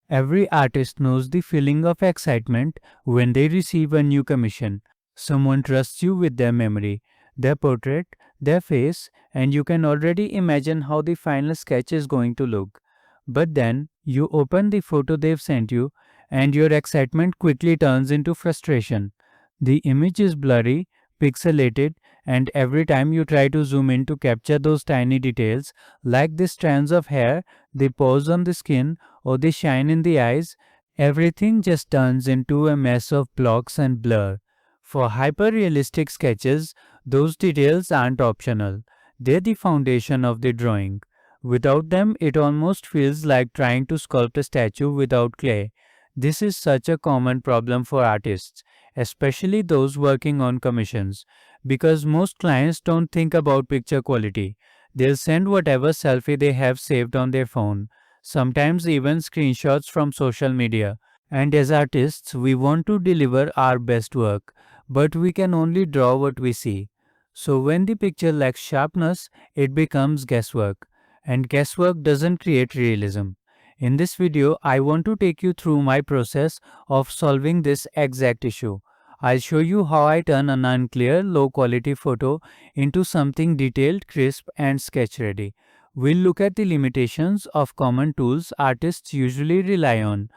Every artist knows the feeling of excitement when they receive a new commission. Someone trusts you with their memory, their portrait, their face, and you can already imagine how the final sketch is going to look. But then you open the photo they've sent you, and your excitement quickly turns into frustration. The image is blurry, pixelated, and every time you try to zoom in to capture those tiny details, like the strands of hair, the pores on the skin, or the shine in the eyes, everything just turns into a mess of blocks and blur. For hyperrealistic sketches, those details aren't optional. They're the foundation of the drawing. Without them, it almost feels like trying to sculpt a statue without clay. This is such a common problem for artists, especially those working on commissions, because most clients don't think about picture quality. They'll send whatever selfie they have saved on their phone, sometimes even screenshots from social media. And as artists, we want to deliver our best work, but we can only draw what we see. So when the picture lacks sharpness, it becomes guesswork. And guesswork doesn't create realism. In this video, I want to take you through my process of solving this exact issue. I'll show you how I turn an unclear, low quality photo into something detailed, crisp, and sketch ready. We'll look at the limitations of common tools artists usually rely on,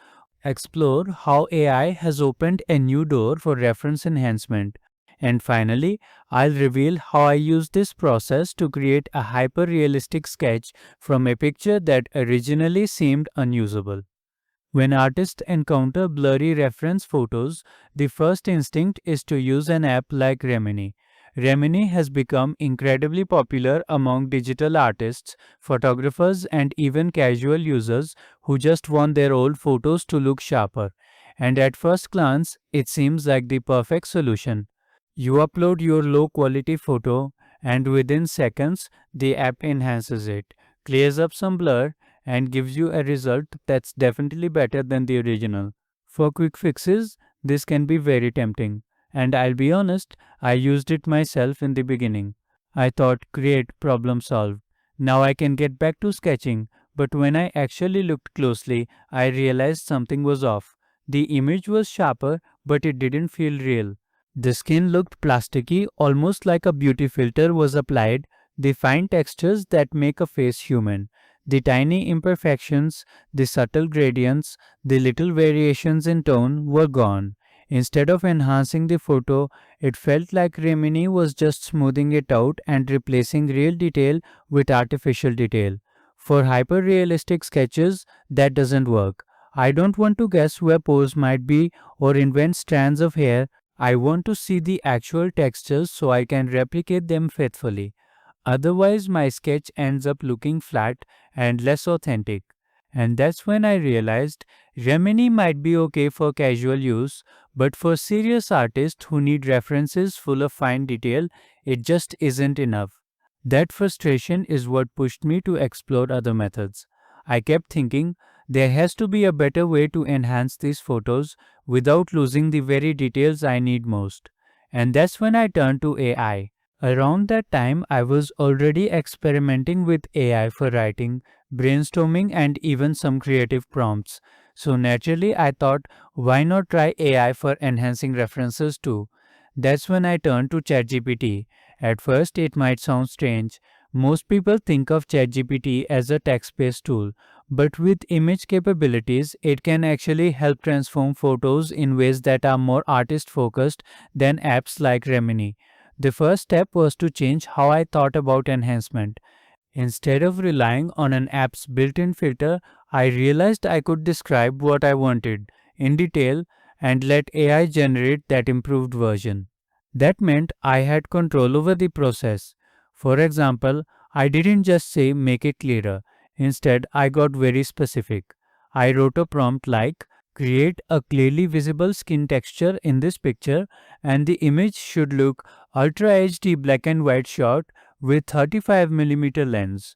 explore how AI has opened a new door for reference enhancement, and finally, I'll reveal how I use this process to create a hyper-realistic sketch from a picture that originally seemed unusable. When artists encounter blurry reference photos, the first instinct is to use an app like Remini. Remini has become incredibly popular among digital artists, photographers, and even casual users who just want their old photos to look sharper. And at first glance, it seems like the perfect solution. You upload your low quality photo, and within seconds, the app enhances it, clears up some blur, and gives you a result that's definitely better than the original. For quick fixes, this can be very tempting. And I'll be honest, I used it myself in the beginning. I thought, great, problem solved. Now I can get back to sketching. But when I actually looked closely, I realized something was off. The image was sharper, but it didn't feel real. The skin looked plasticky, almost like a beauty filter was applied, the fine textures that make a face human. The tiny imperfections, the subtle gradients, the little variations in tone were gone. Instead of enhancing the photo, it felt like Remini was just smoothing it out and replacing real detail with artificial detail. For hyper-realistic sketches, that doesn't work. I don't want to guess where pores might be or invent strands of hair. I want to see the actual textures so I can replicate them faithfully. Otherwise, my sketch ends up looking flat and less authentic. And that's when I realized Remini might be okay for casual use, but for serious artists who need references full of fine detail, it just isn't enough. That frustration is what pushed me to explore other methods. I kept thinking there has to be a better way to enhance these photos without losing the very details I need most. And that's when I turned to AI. Around that time, I was already experimenting with AI for writing, brainstorming, and even some creative prompts. So naturally, I thought, why not try AI for enhancing references too? That's when I turned to ChatGPT. At first, it might sound strange. Most people think of ChatGPT as a text-based tool, but with image capabilities, it can actually help transform photos in ways that are more artist-focused than apps like Remini. The first step was to change how I thought about enhancement. Instead of relying on an app's built-in filter, I realized I could describe what I wanted in detail and let AI generate that improved version. That meant I had control over the process. For example, I didn't just say make it clearer. Instead, I got very specific. I wrote a prompt like create a clearly visible skin texture in this picture, and the image should look Ultra HD black and white shot with 35mm lens.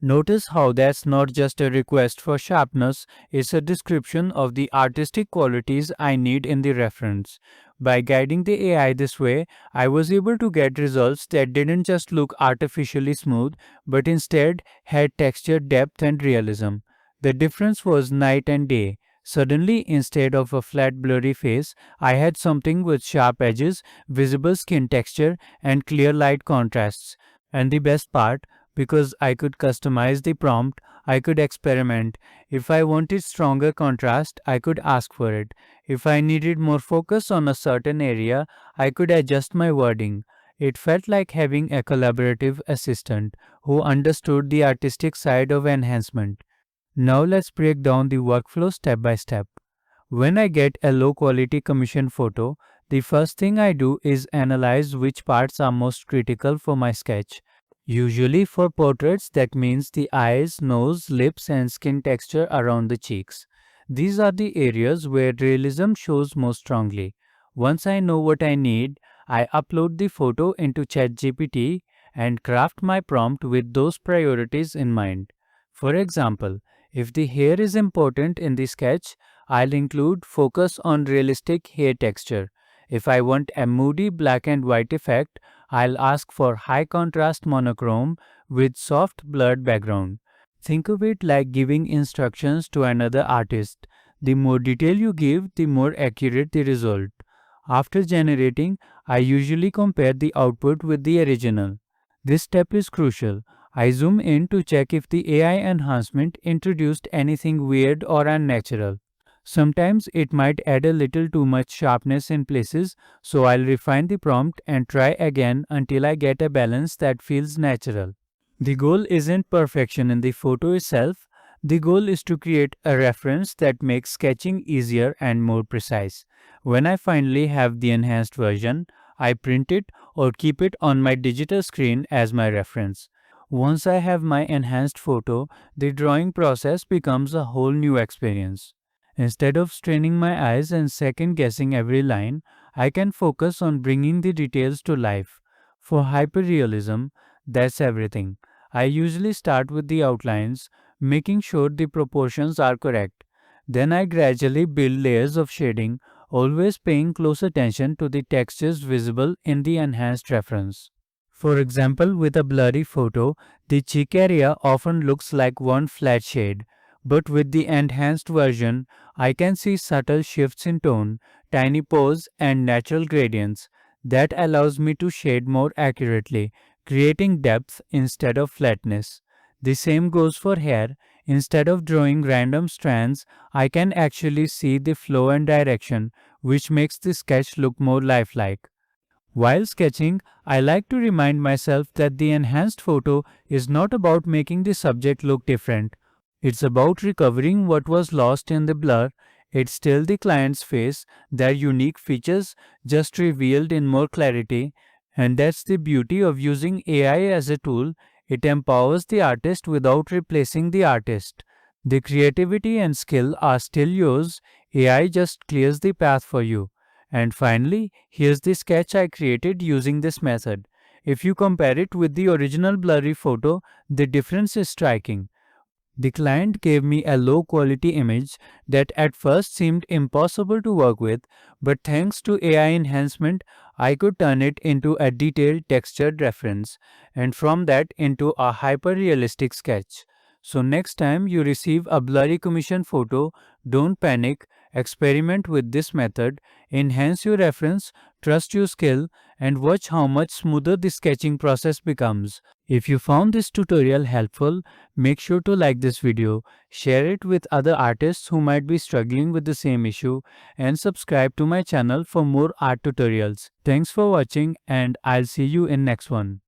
Notice how that's not just a request for sharpness, it's a description of the artistic qualities I need in the reference. By guiding the AI this way, I was able to get results that didn't just look artificially smooth, but instead had texture, depth, and realism. The difference was night and day. Suddenly, instead of a flat blurry face, I had something with sharp edges, visible skin texture, and clear light contrasts. And the best part, because I could customize the prompt, I could experiment. If I wanted stronger contrast, I could ask for it. If I needed more focus on a certain area, I could adjust my wording. It felt like having a collaborative assistant who understood the artistic side of enhancement. Now let's break down the workflow step by step. When I get a low quality commission photo, the first thing I do is analyze which parts are most critical for my sketch. Usually for portraits, that means the eyes, nose, lips, and skin texture around the cheeks. These are the areas where realism shows most strongly. Once I know what I need, I upload the photo into ChatGPT and craft my prompt with those priorities in mind. For example, if the hair is important in the sketch, I'll include focus on realistic hair texture. If I want a moody black and white effect, I'll ask for high contrast monochrome with soft blurred background. Think of it like giving instructions to another artist. The more detail you give, the more accurate the result. After generating, I usually compare the output with the original. This step is crucial. I zoom in to check if the AI enhancement introduced anything weird or unnatural. Sometimes it might add a little too much sharpness in places, so I'll refine the prompt and try again until I get a balance that feels natural. The goal isn't perfection in the photo itself. The goal is to create a reference that makes sketching easier and more precise. When I finally have the enhanced version, I print it or keep it on my digital screen as my reference. Once I have my enhanced photo, the drawing process becomes a whole new experience. Instead of straining my eyes and second guessing every line, I can focus on bringing the details to life. For hyperrealism, that's everything. I usually start with the outlines, making sure the proportions are correct. Then I gradually build layers of shading, always paying close attention to the textures visible in the enhanced reference. For example, with a blurry photo, the cheek area often looks like one flat shade, but with the enhanced version, I can see subtle shifts in tone, tiny pores, and natural gradients. That allows me to shade more accurately, creating depth instead of flatness. The same goes for hair. Instead of drawing random strands, I can actually see the flow and direction, which makes the sketch look more lifelike. While sketching, I like to remind myself that the enhanced photo is not about making the subject look different. It's about recovering what was lost in the blur. It's still the client's face, their unique features just revealed in more clarity. And that's the beauty of using AI as a tool. It empowers the artist without replacing the artist. The creativity and skill are still yours. AI just clears the path for you. And finally, here's the sketch I created using this method. If you compare it with the original blurry photo, the difference is striking. The client gave me a low quality image that at first seemed impossible to work with, but thanks to AI enhancement, I could turn it into a detailed textured reference, and from that into a hyper realistic sketch. So, next time you receive a blurry commission photo, don't panic, experiment with this method, enhance your reference, trust your skill, and watch how much smoother the sketching process becomes. If you found this tutorial helpful, make sure to like this video, share it with other artists who might be struggling with the same issue, and subscribe to my channel for more art tutorials. Thanks for watching, and I'll see you in next one.